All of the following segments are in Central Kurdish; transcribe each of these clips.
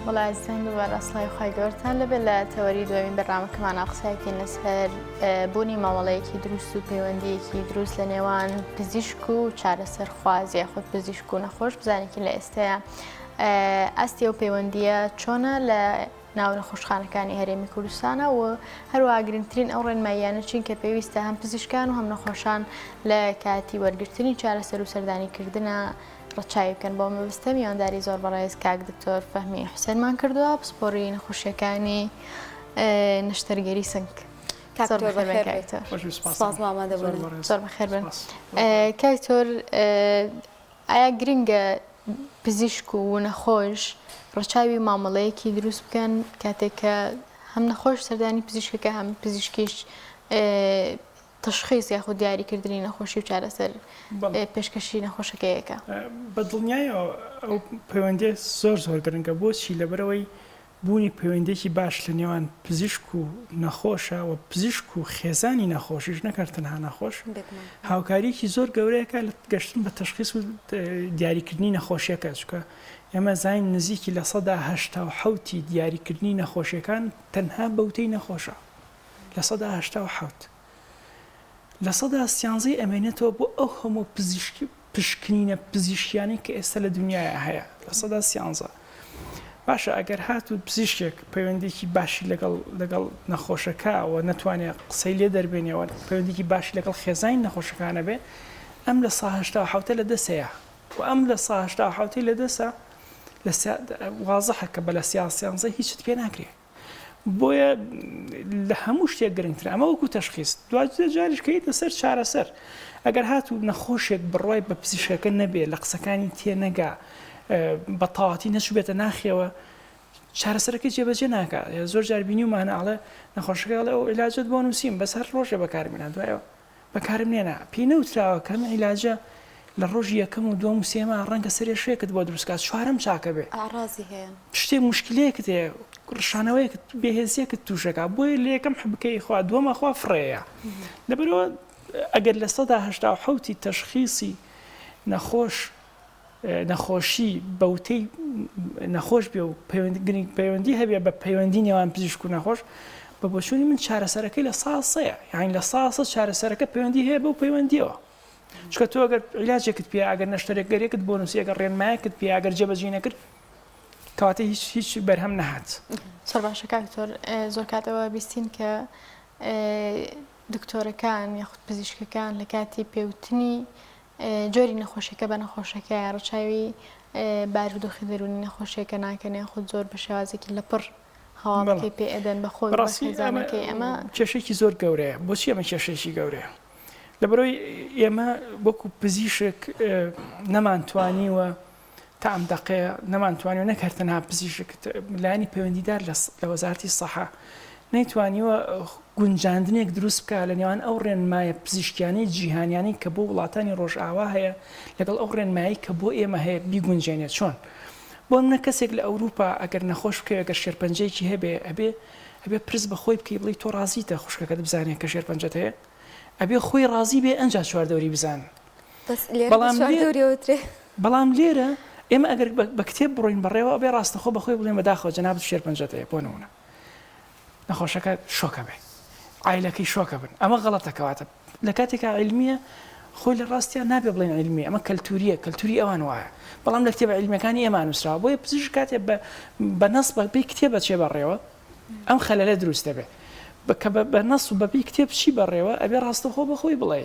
والله عزیزان دووبارە ئەسڵای خی گەورتان لەبێت لە تەوەری دوایین بەرنامەکەمانە قسایەکی لەسەر بوونی مامەڵەیەکی دروست و پەیوەندیەکی دروست لە نێوان پزیشک و چارەسەر خواز یاخود پزیشک و نەخۆش بزانێکی لە ئێستەیە ئەستی ئەو پەیوەندیە چۆنە لە ناو نەخۆشخانەکانی هەرێمی کوردستانە و هەروەها گرنگترین ئەو ڕێنماییانە چین کە پێویستە هەم پزیشکان و هەم نەخۆشان لە کاتی وەرگرتنی چارەسەر و سەردانیکردنە ڕەچاوی بکەن بۆ مەبەستە میوانداری زۆر بەڕێز کاک دکتۆر فەهمی حوسێنمان کردووە پسپۆڕی نەخۆشیەکانی نەشتەرگەری سنگ. زۆر بەخێر بن. کاکتۆر ئایا گرنگە پزیشک و نەخۆش ڕەچاوی مامەڵەیەکی دروست بکەن کاتێک کە هەم نەخۆش سەردانی پزیشکەکە هەم پزیشکیش تشخیص یاخود دیاریکردنی نەخۆشی و چارەسەر پێشکەشی نەخۆشەکەیەکە؟ بە دڵنیایەوە ئەو پەیوەندی زۆر گرنگە بۆچی لەبەرەوەی بوونی پەیوەندێکی باش لە نێوان پزیشک و نەخۆشە و پزیشک و خێزانی نەخۆشیش نەکرد تەنها نەخۆش هاوکاریکی زۆر گەورەیەکە لە گەشتن بە تشخیص و دیاریکردنی نەخۆشیەکە چکە ئێمە زین نزیکی لە 1970 دیاریکردنی نەخۆشیەکان تەنها بەوتەی نەخۆشە لە 1970 لە 1930 ئەمێنێتەوە بۆ ئەو هەموو پشکنینە پزیشکیانی کە ئێستا لە دنیاە هەیە لە 1930 باشە ئەگەر هاتوو پزیشکێک پەیوەندێکی باشی لەگەڵ نەخۆشەکەەوە نەتوانێت قسەی لێ دەربێنەوە پەیوەندێکی باشی لەگەڵ خێزانی نەخۆشەکانە بێ ئەم لە 1970 لە دەسەیە و ئەم لە 1970 لە دەسە وازەحە کە بە لە سیاسیانزە هیچت پێ ناکرێت بۆیە لە هەموو شتێک گرنگتر ئەمە وەکو تەشخیص دوای جاریش کەیتە سەر چارەسەر ئەگەر هاتوو نەخۆشێک بڕوای بە پزیشکەکە نەبێت لە قسەکانی تێنەگا بە تەواتی نەچوبێتە ناخیەوە چارەسەرەکەی جێبەجێ ناکات زۆر جار بینیومانەڵێ نەخۆشەکە ئەو عیلاجت بۆ نووسیم بەسەر ڕۆژە بەکارمێنە دوایەوە بەکارم نێنە پێی نەوتراوە کەم عیلاجە لە ڕۆژی یەکەم و دووەم و سێمە ڕەنگە سەرێشەیەکت بۆ دروستکات چوارەم چاکە بێ ئاڕازی هەیە شتێ مشکلەیەکت هەیە ڕشانەوەیەکت بێهێزیەکت تووشەکە بۆیە لە یەکەم بکەی خوا دووەمە خوا فڕەیە لەبەرەوە ئەگەر لە 1970 تەشخیصی نەخۆشی بەوتەی نەخۆش بێ و پەیوەندی هەبێ بە پەیوەندی نێوان پزیشک و نەخۆش بە بۆچوونی من چارەسەرەکەی لە ساسەیە یعنی لە ساسە چارەسەرەکە پەیوەندی هەیە بەو پەیوەندیەوە چکە تۆ ئەگەر عیلاجێکت پێ ئەگەر نەشتەرێکگەرێکت بۆ نووسی ئەگەر ڕێنمایەکت پێ ئەگەر جێبەجێ نەکرد کەواتە هیچ بەرهەم نەهات. زۆر باشە کاکتۆر زۆر کاتەوە بیستین کە دکتۆرەکان یاخود پزیشکەکان لە کاتی پێوتنی جۆری نەخۆشیەکە بە نەخۆشەکە ڕەچاوی بارودۆخی دەرونی نەخۆشیەکە ناکەن یاخود زۆر بە شێوازێکی لەپڕ هەواڵەکەی پێ ئەدەن بە خۆی بەخێزانەکەی ئەمە کێشێکی زۆر گەورەیە بۆچی ئەمە کێشێکی گەورەیە لەبەرەوەی ئێمە وەکو پزیشک نەمانتوانیوە تا ئەم دەقەیە نەمانتوانیوە نەکرد تەنها پزیشک لایانی پەیوەندیدار لە وەزارەتی سەحا نەیتوانیوە گونجاندنێک دروست بکە لە نێوان ئەو ڕێنمایە پزیشکیانەی جیهانیانی کە بۆ وڵاتانی ڕۆژئاوا هەیە لەگەڵ ئەو ڕێنمایی کە بۆ ئێمە هەیە بیگونجێنێت چۆن بۆ منە کەسێک لە ئەوروپا ئەگەر نەخۆش بکەوێت ئەگەر شێرپەنجەیەکی هەبێ ئەبێ پرس بە خۆی بکەی بڵی تۆ ڕازیتە خوشکەکەت بزانێت کە شێرپەنجەت هەیە ئەبێ خۆی ڕازی بێ ئەنج چواردەوری بزان بەڵام لێرە ئێمە ئەگەر بە کتێب بڕۆین بەڕێوە ئەبێ ڕاستەخۆ بەخۆی بڵێن بەداخەوە جەنابەت شێرپەنجەت هەیە بۆ نمونە نەخۆشەکە شۆکە بێ عیلەکەی شۆکە بن ئەمە غەڵەتە کەواتە لە کاتێکە عیلمیە خۆی لە ڕاستیان نابێ بڵێن عیلمی ئەمە کەلتوری ئەوان وایە بەڵام لە کتێبە عیلمیەکانی ئێمە نووسراوە بۆیە پزیشک کاتێ بە نەس بەپێی کتێبە چێ بەڕێوە ئەم خەلەلە دروست دەبێ کە بە نەس و بەپێی کتێب چی بەڕێوە ئەبێ ڕاستەخۆ بەخۆی بڵێ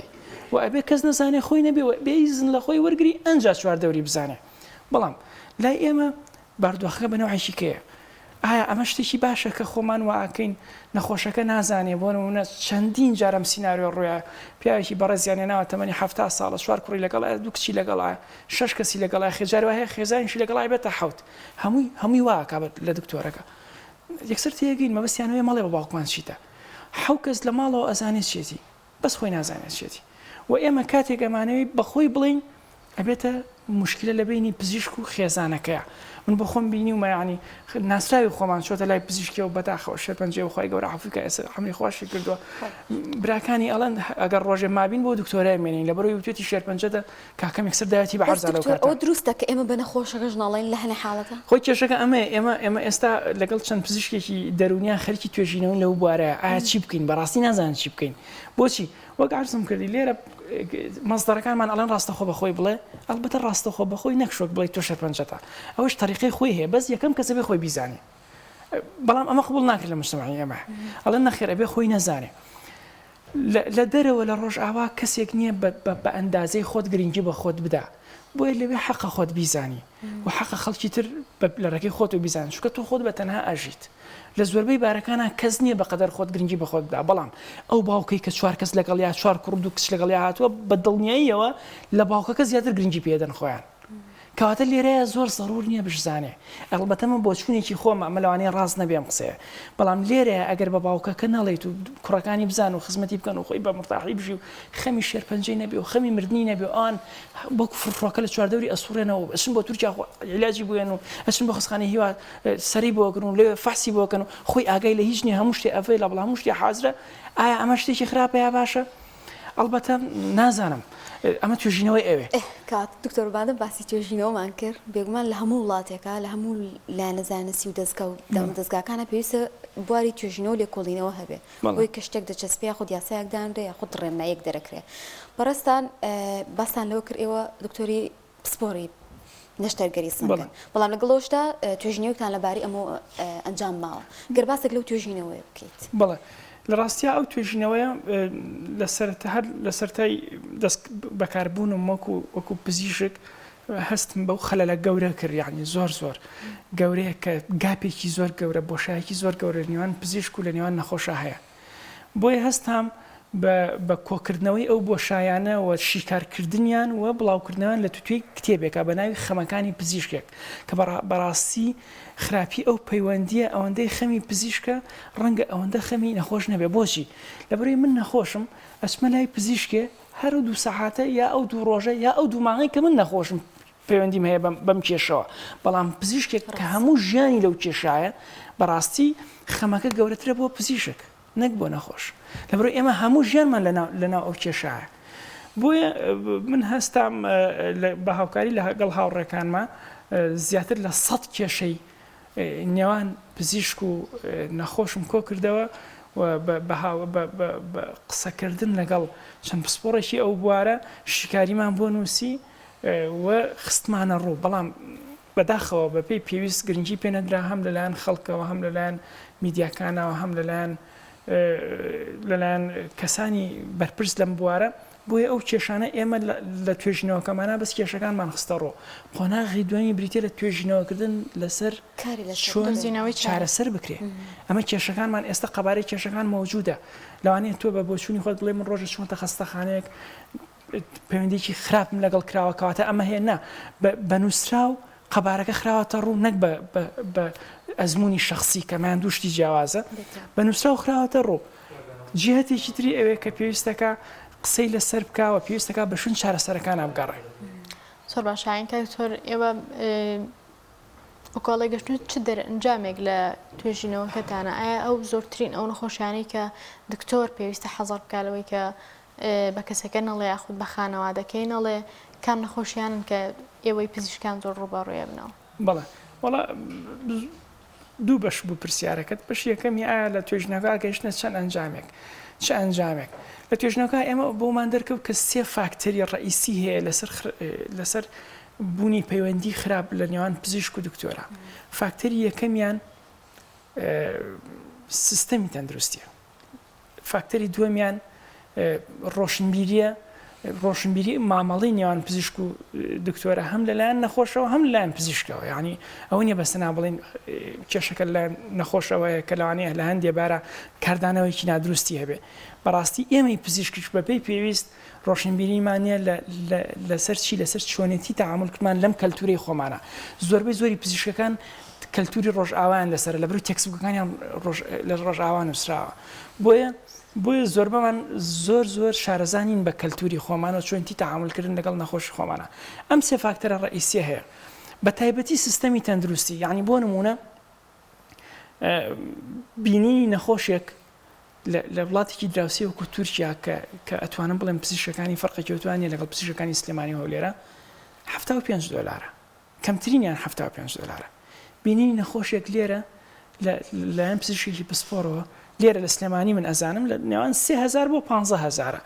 و ئەبێ کەس نەزانێ خۆی نەبێ بێئیزن لە خۆی وەرگری ئەنج چواردەوری بزانێ بەڵام لای ئێمە باردۆخەکە بە نەوعیشی کەیە ئایا ئەمە شتێکی باشە کە خۆمان واکەین نەخۆشەکە نازانێ بۆ نمونە چەندین جارم سیناریۆ ڕوویە پیاوێکی بەڕێزیانێ ناوە تەمەنی 70 ساڵە 4 کوڕی لەگەڵای 2 کچی لەگەڵای 6 کەسی لەگەڵای خێزاری وایە خێزانیشی لەگەڵای بێتە 7 هەمووی واکە لە دکتۆرەکە یەکسەر تێگەین مەبەستیانەوەی مەڵێ بە باوکمان چیتە 7 کەس لە ماڵەوە ئەزانێت چێتی بەس خۆی نازانێت چێتی و ئێمە کاتێک ئەمانەوەی بەخۆی بڵین ئەبێتە مشکلە لە بینی پزیشک و خێزانەکەیە من بۆ خۆم بینی ومە ینی ناسراوی خۆمان چۆتە لای پزیشکی و بەداخەوە شێرپەنجێ و خۆی گەورە عەفوکە ئێستا هەمووی خۆشی کردووە براکانی ئەڵەن ئەگەر ڕۆژێ مابین بۆ دکتۆرای مێنین لەبەرەوەی وتێتی شێرپەنجەدا کاکەم یەکسەر داوێتی بە هەرزار لەو ئەو دروستە کە ئێمە بە نەخۆشەکەش ناڵێن لە هەنە حاڵەتە خۆی کێشەکە ئێمە ئێستا لەگەڵ چەند پزیشکێکی دەرونیان خەرکی توێژینەوە لەو بوارەیە ئایا چی بکەین بەڕاستی نازانن چی بکەین بۆچی وەک عەرزم کردی لێرە مەزدەرەکانمان ئەڵێن ڕاستەخۆ بەخۆی بڵێ ئەلبەتە ڕاستەخۆ بەخۆی نەکشۆک بڵێ تۆ شێرپەنجەتە ئەوەش طریقەی خۆی هەیە بەس یەکەم کەسە بێ خۆی بیزانێ بەڵام ئەمە قبول ناکرد لە مجتەمەعی ئێمە ئەڵێن نەخێر ئەبێ خۆی نەزانێ لە دەرەوە لە ڕۆژئاوا کەسێک نییە بە ئەندازەی خۆت گرنگی بە خۆت بدا بۆیە لەوێ حەقە خۆت بیزانی و حەقە خەڵکی تر لە ڕێگەی خۆت و بیزان چونکە تۆ خۆت بە تەنها ئاژیت لە زۆربەی بارەکانە کەس نییە بەقەدەر خۆت گرنگی بە خۆت بدا بەڵام ئەو باوکەی کە چوار کەس لەگەڵ یا چوار کوڕد و کچ لەگەڵ یا هاتووە بە دڵنیاییەوە لە باوکەکە زیاتر گرنگی پێدەن خۆیان کەواتە لێرەیە زۆر زەڕور نییە بشزانێ ئەلبەتە من بۆ چوونێکی خۆم ئەمە لەوانەیە ڕاست نەبێم قسەیە بەڵام لێرەیە ئەگەر بە باوکەکە نەڵێیت و کوڕەکانی بزان و خزمەتی بکەن و خۆی بە مرتاحی بژی و خەمی شێرپەنجەی نەبێ و خەمی مردنی نەبێ ئەوان بۆ فڕۆکە لە چواردەوری ئەسوورێنەوە ئەچن بۆ تورکیا عیلاجی بوێن و ئەچن بۆ خستخانەی هیوا سەری بۆکەن و لێ فەحسی بۆکەن و خۆی ئاگای لە هیچ نییە هەموو شتێ ئەڤێ لە بەڵام هەموو شتێ حازرە ئایا ئەمە شتێکی خراپە یا باشە ئەلبەتە نازانم ئەمە توێژینەوەی ئەوێ کات دکتۆر بادە باسی توێژینەوەمان کرد بێگومان لە هەموو وڵاتێکە لە هەموو لایەنەزانستی و دەستگا و دەستگاکانە پێویستە بواری توێژینەوە لێکۆڵینەوە هەبێ بۆی کە شتێک دەچەسپێ خود یاسایەکدانرێ یا خود ڕێنمایەک دەرەکرێ بەڕستان باستان لەوە کرد ئێوە دکتۆری پسپۆری نەشتەرگەری سنگە بەڵام لەگەڵەوەشدا توێژینەوەکتان لەباری ئەمە ئەنجام ماوە گەر باسێک لەو توێژینەوەی بکەیت بەڵێ لە ڕاستیا ئەو توێژینەوەیە هەر لە سەرای دەست بەکاربوونم وەکو پزیشک هەستم بەو خەلەلە گەورە کرد یعنی زۆر گەورەیە کە گاپێکی زۆر گەورە بۆشایەکی زۆر گەورە لە نێوان پزیشک و لە نێوان نەخۆشە هەیە بۆیە هەستام بە کۆکردنەوەی ئەو بۆشایانەوە شیکارکردنیان و بڵاوکردنەوەیان لە توێی کتێبێکە بە ناوی خەمەکانی پزیشکێک کە بەڕاستی خراپی ئەو پەیوەندیە ئەوەندەی خەمی پزیشکە ڕەنگە ئەوەندە خەمی نەخۆش نەبێ بۆچی لەبەرەوەی من نەخۆشم ئەچمە لای پزیشکێ هەر دوو سەعاتە یا ئەو دوو ڕۆژە یا ئەو دوو مانگی کە من نەخۆشم پەیوەندیم هەیە بەم کێشەوە بەڵام پزیشکێک کە هەموو ژیانی لەو کێشایە بەڕاستی خەمەکە گەورەترە بۆ پزیشک نەک بۆ نەخۆش لەبەرەوەی ئێمە هەموو ژیانمان لەناو ئەو کێشایە بۆیە من هەستام بە هاوکاری لەگەڵ هاوڕێکانمە زیاتر لە 100 کێشەی نێوان پزیشک و نەخۆشم کۆ کردەوە بە قسەکردن لەگەڵ چەند پسپۆڕێکی ئەو بوارە شیکاریمان بۆ نووسی و خستمانە ڕوو بەڵام بەداخەوە بەپێی پێویست گرنگی پێنەدرا هەم لەلایەن خەڵکەوە هەم لەلایەن میدیاکانەوە هەم لەلایەن کەسانی بەرپرس لەم بوارە بۆیە ئەو کێشانە ئێمە لە توێژینەوەکەمانە بەس کێشەکانمان خستە ڕۆ قۆناغی دوانی بریتە لە توێژینەوەکردن لەسەر چۆن چارەسەر بکرێ ئەمە کێشەکانمان ئێستا قەبارەی کێشەکان مەوجودە لەوانەیە تۆ بە بۆچوونی خۆت بڵێ من ڕۆژە چۆنتە خەستەخانەیەک پەیوەندیی خراپم لەگەڵ کراوە کەواتە ئەمە هەیە نا بە نووسرا و قەبارەکە خراوەتە ڕوو نەک بە ئەزمموی شخصی کە ماندووشتی جیاوازە بە نووسرا و خراوەتە ڕوو جیهەتێکی تری ئەوەیە کە پێویستەکە قسەی لەسەر بکەوە پێویستەکە بە شوون چارەسەرەکان ئەبگەڕێ زۆر باشین کە تۆر ئێوە وەکۆڵی گەشتن چ دەرەنجامێک لە توێژینەوەکەتانە ئایا ئەو زۆرترین ئەو نەخۆشیانەی کە دکتۆر پێویستە حەزەر بکالەوەی کە بە کەسەکە نەڵێ یاخود بە خانەوادەکەی نەڵێ کام نەخۆشیانن کە ئێوەی پزیشکان زۆر ڕوبەڕوێ بنەوە بەڵێ وەڵا دوو بەش بوو پرسیارەکەت بەش یەکەمی ئایا لە توێژنەکە گەیشتنە چەند ئەنجامێک چه ئەنجامێک لە توێژنەکە ئێمە بۆمان دەرکەوت کە سێ فاکتەری ڕئیسی هەیە لەسەر بوونی پەیوەندی خراپ لە نێوان پزیشک و دکتۆرە فاکتەری یەکەمیان سیستەمی تەندروستیە فاکتەری دووەمیان ڕۆشنبیریە ڕۆشنبیری مامەڵی نێوان پزیشک و دکتۆرە هەم لەلایەن نەخۆشەوە هەم لەلایەن پزیشکەوە یعنی ئەوە نیە بەستەنا بڵین کێشەکە لەلایەن نەخۆشەوەیە کە لەوانەیە لە هەندێ بارە کاردانەوەیکی نادروستی هەبێ بەڕاستی ئێمەی پزیشکیش بەپێی پێویست ڕۆشنبیریمانە لەسەر چی لەسەر چۆنێتی تەعاملکردمان لەم کەلتوری خۆمانە زۆربەی زۆری پزیشکەکان کەلتوری ڕۆژئاوایان لەسەر لەبەر تێکسبوکەکانیان لە ڕۆژئاوا نووسراوە بۆیە زۆربەمان زۆر شارەزانین بە کەلتوری خۆمانە و چۆنتی تەعاملکردن لەگەڵ نەخۆشی خۆمانە ئەم سێ فاکتەرە ڕئیسیە هەیە بە تایبەتی سیستەمی تەندروستی یعنی بۆ نمونە بینی نەخۆشێک لە وڵاتێکی دراوسی وەکو تورکیا کە ئەتوانم بڵێم پزیشکەکانی فەرقێکوتوانیە لەگەڵ پزیشکەکانی سلێمانی هەولێرە $75 کەمترینیان $75 بینی نەخۆشێک لێرە لایەن پزیشکی پسپۆرەوە لێرە لە سلێمانی من ئەزانم لە نێوان 3000 بۆ 15000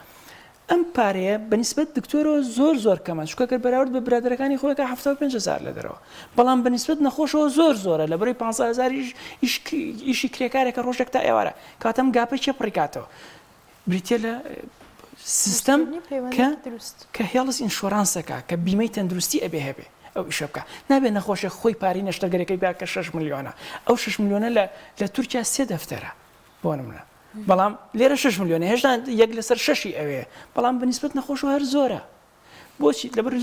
ئەم پارەیە بەنسبەت دکتۆرەوە زۆر کەمە چونکە بەراورد بە برادەرەکانی خۆیەکە 75,000 لە دەرەوە بەڵام بەنسبەت نەخۆشەوە زۆرە لە بەرەی 5,000 ئیشی کرێکارێکە ڕۆژێک تا ئێوارە کاتەم گاپە چێ پڕیکاتەوە بریتە لە سیستەم کە هێڵس ئینشۆرانسەکە کە بیمەی تەندروستی ئەبێ هەبێ ئەو ئیشە بکە نابێت نەخۆشە خۆی پاری نەشتەرگەرەکەی بکە 6 ملیۆنە ئەو 6 ملیۆنە لە تورکیا 3 دەفتەرە بۆ نمونە بەڵام لێرە 6 ملیۆنە هێشتا یەک لەسەر 6 ئەوەیە بەڵام بەنسبەت نەخۆش هەر زۆرە بۆچی لەبەر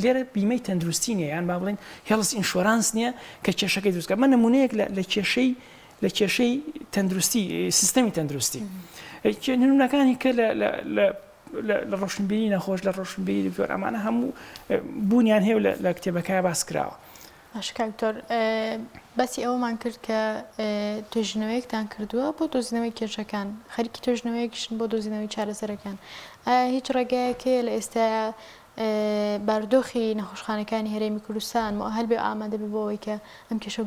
لێرە بیمەی تەندروستی نیە یان با بڵێن هێڵس ئینشۆرانس نییە کە کێشەکەی دروستکە من نمونەیەک لە کێشەی تەندروستی سیستەمی تەندروستی نمونەکانی کە لە ڕۆشنبیری نەخۆش لە ڕۆشنبیری دکتۆر ئەمانە هەموو بوونیان هەیە لە کتێبەکەی باس کراوە دکتۆر بەسی ئەوەمان کرد کە توێژنەوەیەکتان کردووە بۆ دۆزینەوەی کێشەکان خەریکی توێژنەوەیەکیشن بۆ دۆزینەوەی چارەسەرەکان هیچ ڕێگایەکەیە لە ئێستا بارودۆخی نەخۆشخانەکانی هەرێمی کوردستان هەل بێ ئامادە بێ بۆەوەی کە ئەم کێشە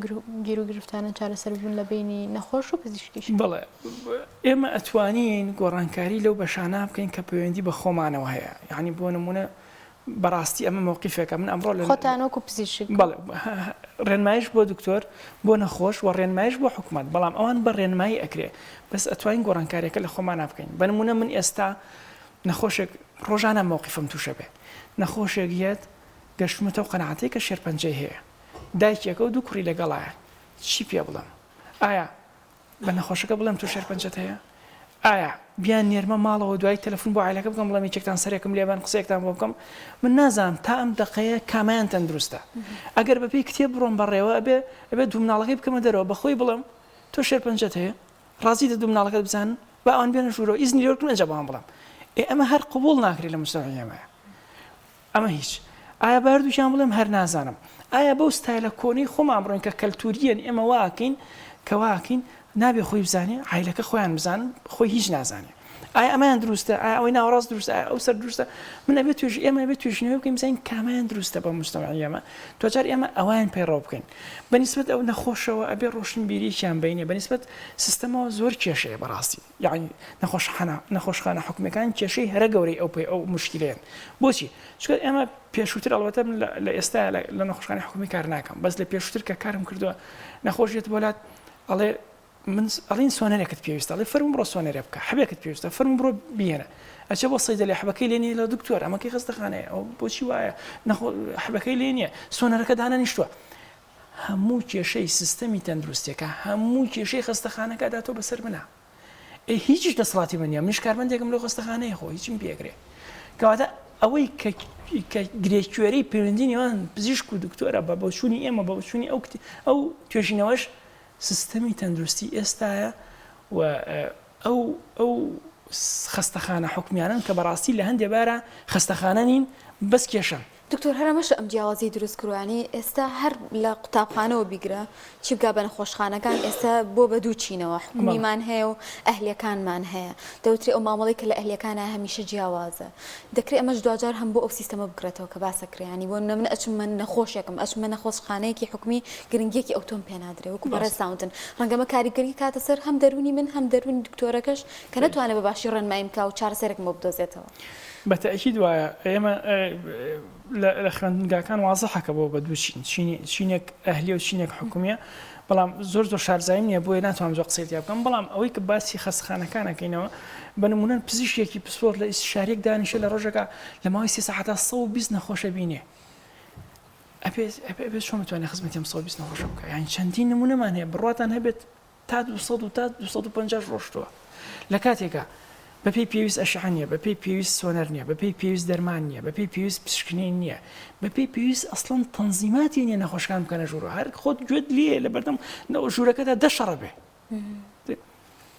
گیر و گرفتانە چارەسەر بوون لە بینی نەخۆش و پزیشکیش بڵێ ئێمە ئەتوانین گۆڕانکاری لەو بەشانە بکەین کە پەیوەندی بە خۆمانەوە هەیە یعنی بۆ نمونە بەڕاستی ئەمە مووقیفێکە من ئەمڕۆ لە خۆتانەوەکو پزیشک بەڵێ ڕێنمایش بۆ دکتۆر بۆ نەخۆش و ڕێنمایش بۆ حکوومەت بەڵام ئەوان بە ڕێنمایی ئەکرێ بەس ئەتوانین گۆڕانکاریەکە لە خۆمانە بکەین بە نمونە من ئێستا نەخۆشێک ڕۆژانە مووقیفم تووشە بێ نەخۆشێک یەت گەشتمەتە و قەنەعەتەی کە شێرپەنجەی هەیە دایکێکە و دوو کوڕی لەگەڵایە چی پێ بڵێم ئایا بە نەخۆشەکە بڵێم تو شێرپەنجەت هەیە ئایا بیان نێرمە ماڵەوە دوای تەلەفۆن بۆ عیلەکە بکەم بڵێم یەکێکتان سەرێکم لێبان قسەیەکتان بۆ بکەم من نازانم تا ئەم دقەیە کامیان تەندروستە ئەگەر بەپێی کتێب بڕۆم بەڕێوە ئەبێ دوو مناڵەکەی بکەمە دەرەوە بەخۆی بڵێم تۆ شێرپەنجەت هەیە ڕازی دە دوو مناڵەکەت بزانن با ئەوان بێنە ژوورەوە ئیزنی لێوەکەم ئەنجا بەڵام بڵێم ئەمە هەر قبول ناکرێت لە مستەوای ئێمەیە ئەمە هیچ ئایا باردووشان بڵێم هەر نازانم ئایا بەو ستایلە کۆنەی خۆمان بڕۆین کە کەلتوریەن ئێمە واکەین کە واکەین نابێ خۆی بزانێ عیلەکە خۆیان بزانن خۆی هیچ نازانێ ئایا ئەمایان دروستە ئایا ئەوەی ناوەڕاست دروستە ئەو سەر دروستە من ئەبێت ئێمە بێت توێژینەوە بکەین بزانین کامیان دروستە بە مستەوای ئێمە توجار ئێمە ئەویان پەیڕەو بکەین بەنسبەت ئەو نەخۆشەوە ئەبێ ڕۆشنبیریشیان بینێ بەنسبەت سیستەمەوە زۆر کێشەیە بەڕاستی یعنی نەخۆشخانە حکوومەکان کێشەی هەرە گەورەی ئەو مشکلەیەن بۆچی چونکە ئێمە پێشووتر ئەڵبەتە لە ئێستا لە نەخۆشخانەی حکوومی کار ناکەم بەس لە پێشووتر کە کارم کردووە نەخۆشیێت بۆلات ئەڵێ من ئەڵین سۆنەرێکت پێویستە ئەڵێ فەرموو بڕۆ سۆنەرێ بکە حەبێکت پێویستە فەرموو بڕۆ بێنە ئەچە بۆ سەیدەلێ حەبەکەی لێ نییە لە دکتۆر ئەمەکەی خستەخانەیە ئەو بۆچی وایە حەبەکەی لێ نییە سۆنەرەکە دانەنیشتووە هەموو کێشەی سیستەمی تەندروستیەکە هەموو کێشەی خستەخانەکە داتۆ بەسەر منە هیچیش دەسەڵاتی من نییە منیش کارمەندێکم لەو خستەخانەیە خۆ هیچم پێگرێ کەواتە ئەوەی کە گرێکوێرەی پەیوەندی نێوان پزیشک و دکتۆرە بە بەچوونی ئێمە بە بەچوونی ئەو توێژینەوەش سیستەمی تەندروستی ئێستاە و ئەو خستەخانە حکومیانن کە بەڕاستی لە هەندێک بارە خستەخانە نین بەس کێشەن دکتۆر هەرەمەش ئەم جیاوازی دروست کردوانی ئێستا هەر لە قوتابخانەوە بیگرە چی بگا بە نەخۆشخانەکان ئێستا بۆ بە دوو چینەوە حکومیمان هەیە و ئەهلیەکانمان هەیە دەوتری ئەو مامەڵی کە لە ئەهلیەکانە هەمیشە جیاوازە دەکرێت ئەمەش دوجار هەم بۆ ئەو سیستەمە بکرێتەوە کە باسەکرێنی بۆ من ئەچمە نەخۆشێکم ئەچمە نەخۆشخانەیەکی حکومی گرنگیەکی ئەوتۆم پێ نادرێ وەکو بەڕێستاوتن ڕەنگەمە کاریگەری کاتە سەر هەم دەرونی من هەم دەرونی دکتۆرەکەش کە نەتوانێت بە باشی ڕێنمایم بکا و چارەسەرێکم بۆ بدۆزێتەوە بەتەئکید وایە ئێمە لە خوێندنگاکان وازەحەکە بۆ بە دوو چینێک ئەهلی و چینێک حکومیە بەڵام زۆر شارزایی نییە بۆیە ناتوانم زۆر قسەیت بکەم بەڵام ئەوەی کە باسی خەستەخانەکانەکەینەوە بە نمونە پزیشکێکی پسپۆر لە ئیستیشارێک دانیشە لە ڕۆژێکە لە ماوەی 3 ساعەتا 120 نەخۆشە بینێ ئەبێت چۆن بتوانێت خزمەتیم 120 نەخۆشە بکە یعنی چەندین نمونەمان هەیە بڕاتان هەبێت تا 200 تا 250 ڕۆژتووە لە کاتێکە بەپێی پێویست ئەشعە نییە بەپێی پێویست سۆنەر نییە بەپێی پێویست دەرمان نییە بەپێی پێویست پشکنین نییە بەپێی پێویست ئەسڵەن تەنزیماتی نییە نەخۆشەکان بکەنە ژوورەوە هەر خۆت گوێت لێ لە بەردەم ژوورەکەدا دەشەڕە بێ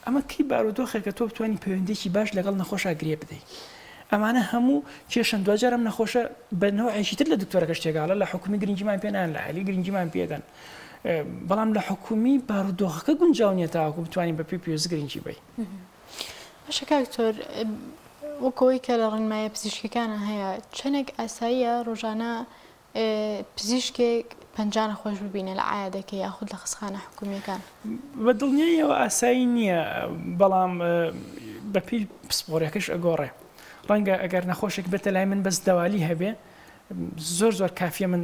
ئەمە کەی بارودۆخێک کە تۆ بتوانانی پەیوەندێکی باش لەگەڵ نەخۆشە گرێ بدەیت ئەمانە هەموو کێشن دوجارم نەخۆشە بە نوعێکی تر لە دکتۆرەکەش تێگاڵە لە حکومی گرنگیمان پێنان لە علی گرنگیمان پێدەن بەڵام لە حکومی بارودۆخەکە گونجاو نیە تاوەکو بتوانین بە پێی پێویست گرنگی بی. باشە کاکتۆر وەکەوەی کە لە ڕێنمایە پزیشکەکانە هەیە چەندێک ئاساییە ڕۆژانە پزیشکێک پەنجانە خۆش ببینە لە عایادەکە یاخود لە خستخانە حکومیەکان بە دڵنیاییەوە ئاسایی نییە بەڵام بەپی پسپۆرەکەش ئەگۆڕێ ڕەنگە ئەگەر نەخۆشێک بێتە لای من بەس دەوالی هەبێ زۆر کافیە من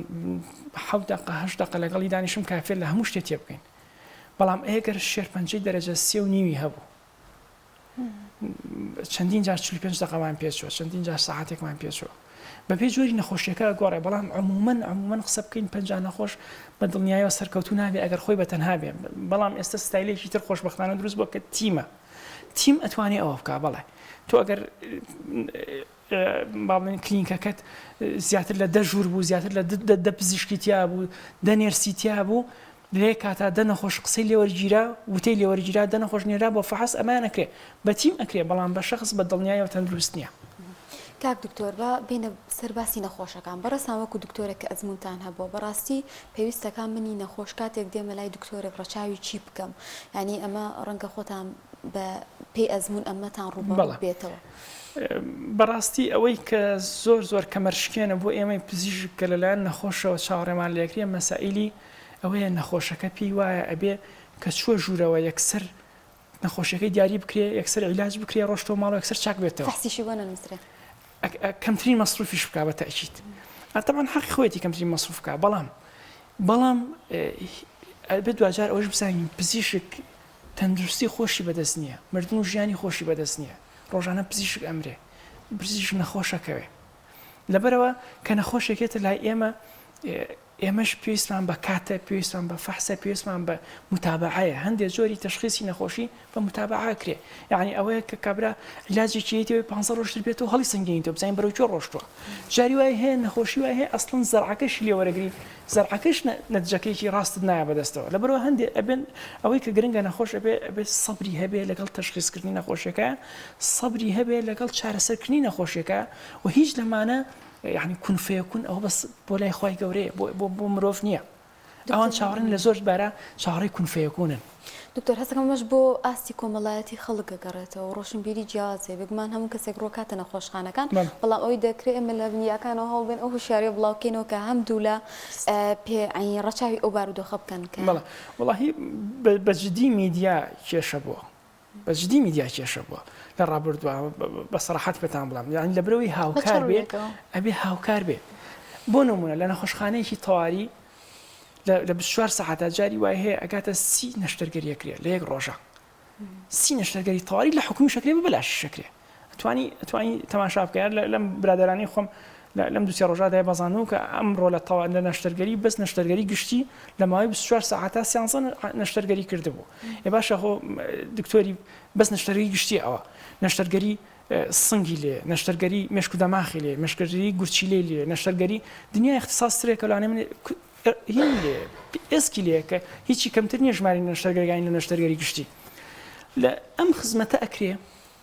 7 دقە لەگەڵی دانیشم کافێ لە هەموو شتێ تێ بکەین بەڵام ئەگەر شێرپەنجەی دەرەجە 3.5 هەبوو چەندین جار 45 دقەمان پێچوە چەندین جار ساعتێکمان پێچوە بەپێی جۆری نەخۆشیەکە گۆڕێ بەڵام عمومەن قسە بکەین پەنجا نەخۆش بە دڵنیاییەوە سەرکەوتو نابێ ئەگەر خۆی بەتەنها بێ بەڵام ئێستا ستایلێکی تر خۆشبەختانە دروست بووە کە تیم ئەتوانێ ئەوە بکە بەڵێ تۆ ئەگەر باڵێن کلینیکەکەت زیاتر لە 10 ژوور بوو زیاتر لە 10 پزیشکی تیا بوو 10 نێرسی تیا بوو لێ کاتا دەنەخۆش قسەی لێوەرگیرا وتەی لێوەرگیرا دەنەخۆش نێرا بۆ فەحەس ئەمان ئەکرێ بە تیم ئەکرێ بەڵام بە شەخص بە دڵنیاییەوە تەندروست نییە. کاک دکتۆر بە بینە سەرباسی نەخۆشەکان بەڕێسان وەکو دکتۆرێک کە ئەزمونتان هەبووە بەڕاستی پێویستەکان منی نەخۆش کاتێک دێمە لای دکتۆرێک ڕەچاوی چی بکەم ینی ئەمە ڕەنگە خۆتان بە پێی ئەزمون ئەمەتان ڕووبەڵ بێتەوە. بەڕاستی ئەوەی کە زۆر کەمەرشکێنە بۆ ئێمەی پزیشک کە لەلایەن نەخۆشەوە چاوەڕێمان لێکرێ مەسائیلی ئەوەیە نەخۆشەکە پێی وایە ئەبێ کە چوە ژوورەوە یەکسەر نەخۆشیەکەی دیاری بکرێ یەکسەر عیلاج بکرێ ڕۆشتۆ ماڵەوە یەکسەر چاک بێتەوە تەحسیشی بۆ نەنووسرێ کەمترین مەصروفیش بکا بە تەئکید طبعاً حەقی خۆیەتی کەمترین مەصروف بکا بەڵام ئەبێ دوجار ئەوەش بزانین پزیشک تەندروستی خۆشی بەدەست نییە مردن و ژیانی خۆشی بەدەست نییە ڕۆژانە پزیشک ئەمرێ پزیشک نەخۆشەکەوێ لەبەرەوە کە نەخۆشێکێتە لای ئێمەش پێویستمان بە کاتە پێویستمان بە فەحسە پێویستمان بە متابعەیە هەندێک جۆری تەشخیصی نەخۆشی بە متابعە کرێ یعنی ئەوەیە کە کابرا علاجێکیەوەی 50 ڕۆژتر بێتەوە هەڵی سنگینیتەوە بزانین بەرەو کوێ ڕۆشتووە جاری وای هەیە نەخۆشی وای هەیە ئەسڵەن زەرعەکەشی لێوەرەگری زەرعەکەش نەتیجەکەیەکی ڕاستت نایە بەدەستەوە لەبەرەوە هەندێک ئەبێن ئەوەی کە گرنگە نەخۆش ئەبێ سەبری هەبێ لەگەڵ تەشخیصکردنی نەخۆشیەکە سەبری هەبێ لەگەڵ چارەسەرکردنی نەخۆشیەکە و هیچ لەمانە يعني كن فيكون أو بس بولاي خواي جوري بو مروف نية أوان شعرين لزوج برا شعري كن فيكونن دكتور هسه كمان بو أستي كمالاتي خلق قرأته وروشن بيري جازة بجمان هم كسر روكاتنا خوش خانة كان والله أوي ذكر من البنية كانوا هول بين أوه شاري بلاكينو كهم دولا يعني رشاوي أوبارو خب كان والله بجدي ميديا كشبوه بجدي ميديا كشبوه للرابردوا بصراحة بتعاملهم يعني لبروي هاوكار بي أبي هاوكار بي بونمونا لأن خوشخانة شيء طواري لبشوار ساعات جاري وهي أجات سي نشترجري كريه ليك روجا سي نشترجري طواري لحكومي شكلي ببلاش شكلي تواني تماشا بكير لم برادراني خم لم دوسي روجا ده بزانو كأمر ولا طوال نشترجري بس نشترجري قشتي لما هي بشوار ساعات سيانصن نشترجري كردبو يباشا هو دكتوري بس نشترجري قشتي أوا نشترجري صنجي لي نشترجري مشكو دماغي لي نشترجري قرشيلي لي نشترجري دنيا اختصاص تريك ولا أنا من هي اسكي ليك هيك كم ترني جماري نشترجري يعني نشترجري قشتي لا أم خدمة أكريه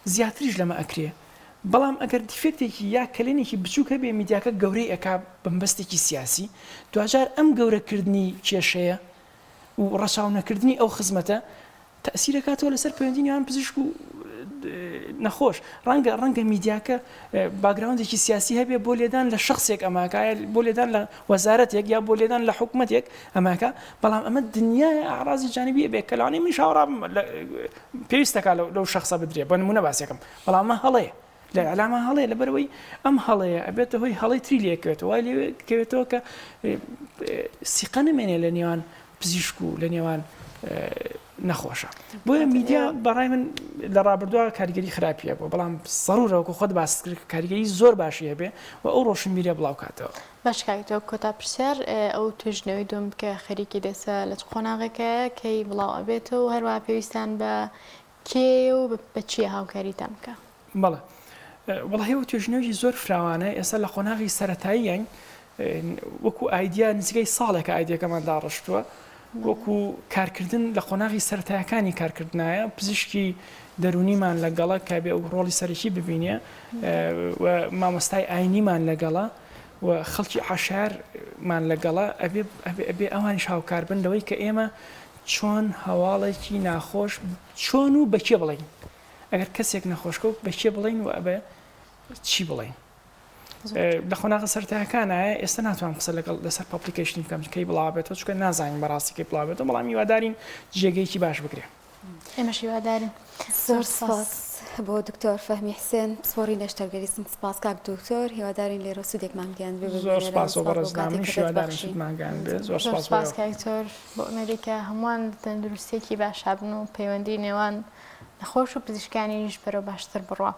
زياتريج لما أكريه بەڵام ئەگەر دیفکتێکی یا کلێنێکی بچووکە بێ میدیاکە گەورەی ئەکا بەمبەستێکی سیاسی دوجار ئەم گەورەکردنی کێشەیە و ڕەچاونەکردنی ئەو خزمەتە تەسیرەکاتەوە لەسەر پەیوەندینیان پزیشک و نەخۆش ڕەنگە میدیاکە باگراوندێکی سیاسی هەبێ بۆ لێدان لە شخصێک ئەماکایە بۆ لێدان لە وەزارەتێک یا بۆ لێدان لە حکوومەتێک ئەماکە بەڵام ئەمە دنیای ئاڕازی جانبی بێ کە لەوانەیە من شاوەڕام پێویستەکە لەو شخصە بدرێ بە نمونە باسیەکەم بەڵام ئەمە هەڵەیە لە علامە هەڵەیە لەبەرەوەی ئەم هەڵەیە ئەبێتە هۆی هەڵەی تری لێکەوێتەوە وای لێکەوێتەوە کە سیقە نمێنێ لە نێوان پزیشک و لە نێوان نەخۆشە بۆیە میدیا بەڕای من لە ڕابردووە کاریگەری خراپیە بۆ بەڵام سەرورەوە خۆت باس کرد کاریگەری زۆر باشی هەبێ و ئەو ڕۆشنبیرە بڵاو کاتەوە باش کاکتۆ کۆتا پرسیار ئەو توێژنەوەی دوم بکە خەریکی دەسە لە قۆناغەکە کەی بڵاو ئەبێتەوە و هەروە پێویستان بە کێ و بە چیە هاوکاریتان بکە بەڵێ وڵی ئەو توێژنەوەی زۆر فراوانە ئێستا لە قۆناغی سەرەتاییان وەکو ئایدیا نزیکەی ساڵێکە ئایدیەکەمان داڕشتووە وەکو کارکردن لە قۆناغی سەرەتایەکانی کارکردنایە پزیشکی دەرونیمان لەگەڵە کابێ ئەو ڕۆڵی سەرەکی ببینێ و مامۆستای ئاینیمان لەگەڵە و خەڵکی عاشارمان لەگەڵە ئەبێ ئەوانیش هاوکار بن لەوەی کە ئێمە چۆن هەواڵێکی ناخۆش چۆن و بەکێ بڵین ئەگەر کەسێک نەخۆشکە و بەکێ بڵین و ئەبێ چی بڵین لە خۆناغە سەرەتایەکانایە ئێستا ناتوانم قسە لەگەڵ لەسەر پاپلیکیشنی بکەم کەی بڵاوێتەوە چونکە نازانین بەڕاستی کەی بڵاوێتەوە بەڵام هیوادارین جێگەیەکی باش بگرێ ئێمەش هیوادارین زۆر سپاس بۆ دکتۆر فەهمی حسێن سپۆری نەشتەرگەریسم سپاس کاک دکتۆر هیوادارین لێرە سوودێکمان گیان بێ زۆر سپاس و بەڕێزنامەش هیوادارم سوودمانگیان بێ زۆر سپاس کاکتۆر بۆ ئەمریکا هەمووان تەندروستێکی باشابن و پەیوەندی نێوان نەخۆش و پزیشکانیش بەرەو باشتر بڕوە